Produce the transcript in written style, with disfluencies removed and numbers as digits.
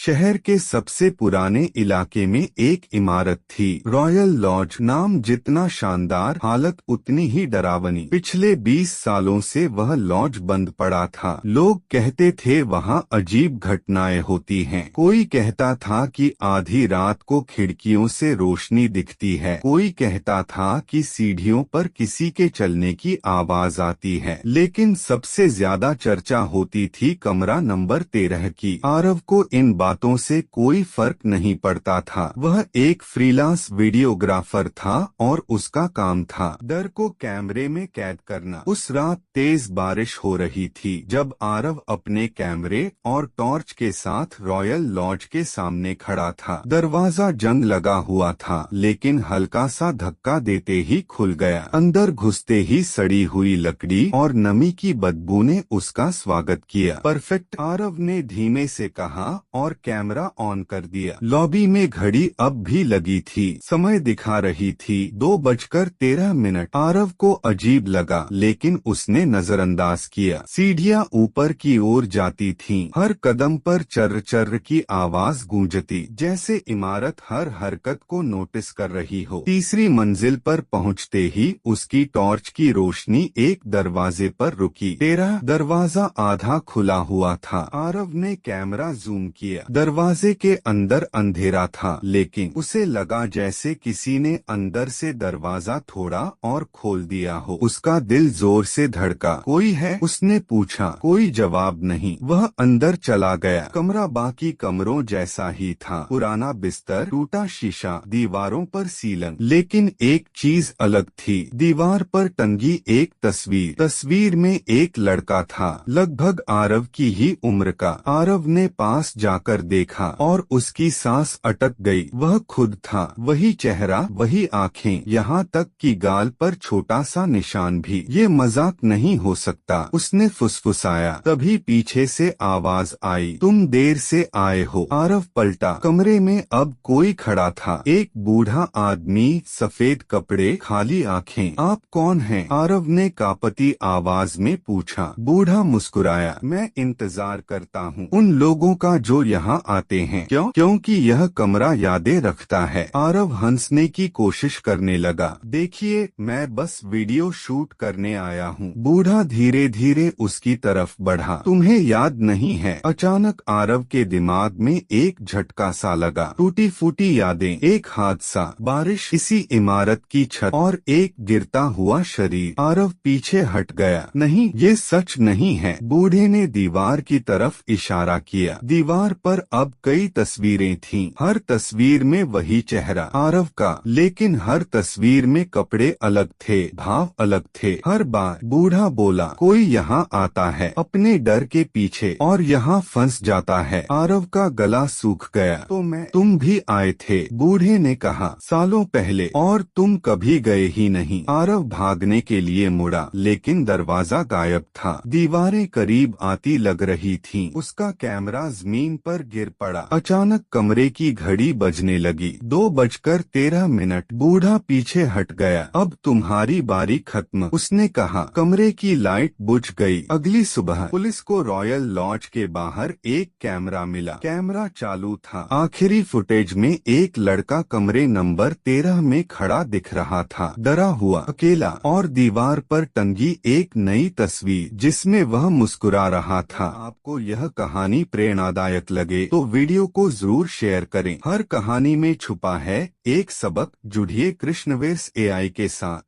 शहर के सबसे पुराने इलाके में एक इमारत थी। Royal lodge. नाम जितना शानदार, हालत उतनी ही डरावनी। पिछले 20 सालों से वह लॉज बंद पड़ा था। लोग कहते थे वहाँ अजीब घटनाएं होती हैं। कोई कहता था कि आधी रात को खिड़कियों से रोशनी दिखती है। कोई कहता था कि सीढ़ियों पर किसी के चलने की आवाज आती है। लेकिन सबसे ज्यादा चर्चा होती थी कमरा नंबर 13 की। आरव को इन बातों से कोई फर्क नहीं पड़ता था। वह एक फ्रीलांस वीडियोग्राफर था और उसका काम था डर को कैमरे में कैद करना। उस रात तेज बारिश हो रही थी जब आरव अपने कैमरे और टॉर्च के साथ रॉयल लॉज के सामने खड़ा था। दरवाजा जंग लगा हुआ था, लेकिन हल्का सा धक्का देते ही खुल गया। अंदर घुसते ही सड़ी हुई लकड़ी और नमी की बदबू ने उसका स्वागत किया। परफेक्ट, आरव ने धीमे से कहा और कैमरा ऑन कर दिया। लॉबी में घड़ी अब भी लगी थी। समय दिखा रही थी 2:13। आरव को अजीब लगा, लेकिन उसने नजरअंदाज किया। सीढ़ियां ऊपर की ओर जाती थीं। हर कदम पर चर्र चर्र की आवाज गूंजती, जैसे इमारत हर हरकत को नोटिस कर रही हो। तीसरी मंजिल पर पहुंचते ही उसकी टॉर्च की रोशनी एक दरवाजे पर रुकी। 13 दरवाजा आधा खुला हुआ था। आरव ने कैमरा जूम किया। दरवाजे के अंदर अंधेरा था, लेकिन उसे लगा जैसे किसी ने अंदर से दरवाजा थोड़ा और खोल दिया हो। उसका दिल जोर से धड़का। कोई है? उसने पूछा। कोई जवाब नहीं। वह अंदर चला गया। कमरा बाकी कमरों जैसा ही था। पुराना बिस्तर, टूटा शीशा, दीवारों पर सीलन। लेकिन एक चीज अलग थी। दीवार पर टंगी एक तस्वीर। तस्वीर में एक लड़का था, लगभग आरव की ही उम्र का। आरव ने पास जाकर देखा और उसकी सांस अटक गई। वह खुद था। वही चेहरा, वही आंखें, यहाँ तक कि गाल पर छोटा सा निशान भी। ये मजाक नहीं हो सकता, उसने फुसफुसाया। तभी पीछे से आवाज आई, तुम देर से आए हो। आरव पलटा। कमरे में अब कोई खड़ा था। एक बूढ़ा आदमी, सफेद कपड़े, खाली आंखें। आप कौन हैं? आरव ने कांपती आवाज में पूछा। बूढ़ा मुस्कुराया। मैं इंतजार करता हूँ उन लोगों का जो यहाँ आते हैं। क्यों? क्योंकि यह कमरा यादें रखता है। आरव हंसने की कोशिश करने लगा। देखिए, मैं बस वीडियो शूट करने आया हूँ। बूढ़ा धीरे धीरे उसकी तरफ बढ़ा। तुम्हें याद नहीं है? अचानक आरव के दिमाग में एक झटका सा लगा। टूटी फूटी यादें, एक हादसा, बारिश, इसी इमारत की छत और एक गिरता हुआ शरीर। आरव पीछे हट गया। नहीं, ये सच नहीं है। बूढ़े ने दीवार की तरफ इशारा किया। दीवार पर अब कई तस्वीरें थीं। हर तस्वीर में वही चेहरा, आरव का, लेकिन हर तस्वीर में कपड़े अलग थे, भाव अलग थे। हर बार बूढ़ा बोला, कोई यहाँ आता है अपने डर के पीछे और यहाँ फंस जाता है। आरव का गला सूख गया। तो तुम भी आए थे? बूढ़े ने कहा, सालों पहले। और तुम कभी गए ही नहीं। आरव भागने के लिए मुड़ा, लेकिन दरवाजा गायब था। दीवारें करीब आती लग रही थीं। उसका कैमरा जमीन पर गिर पड़ा। अचानक कमरे की घड़ी बजने लगी। 2:13। बूढ़ा पीछे हट गया। अब तुम्हारी बारी खत्म, उसने कहा। कमरे की लाइट बुझ गई। अगली सुबह पुलिस को रॉयल लॉज के बाहर एक कैमरा मिला। कैमरा चालू था। आखिरी फुटेज में एक लड़का कमरे नंबर 13 में खड़ा दिख रहा था, डरा हुआ, अकेला, और दीवार पर टंगी एक नई तस्वीर जिसमें वह मुस्कुरा रहा था। आपको यह कहानी प्रेरणादायक लगे तो वीडियो को जरूर शेयर करें। हर कहानी में छुपा है एक सबक। जुड़िए कृष्णवेस एआई के साथ।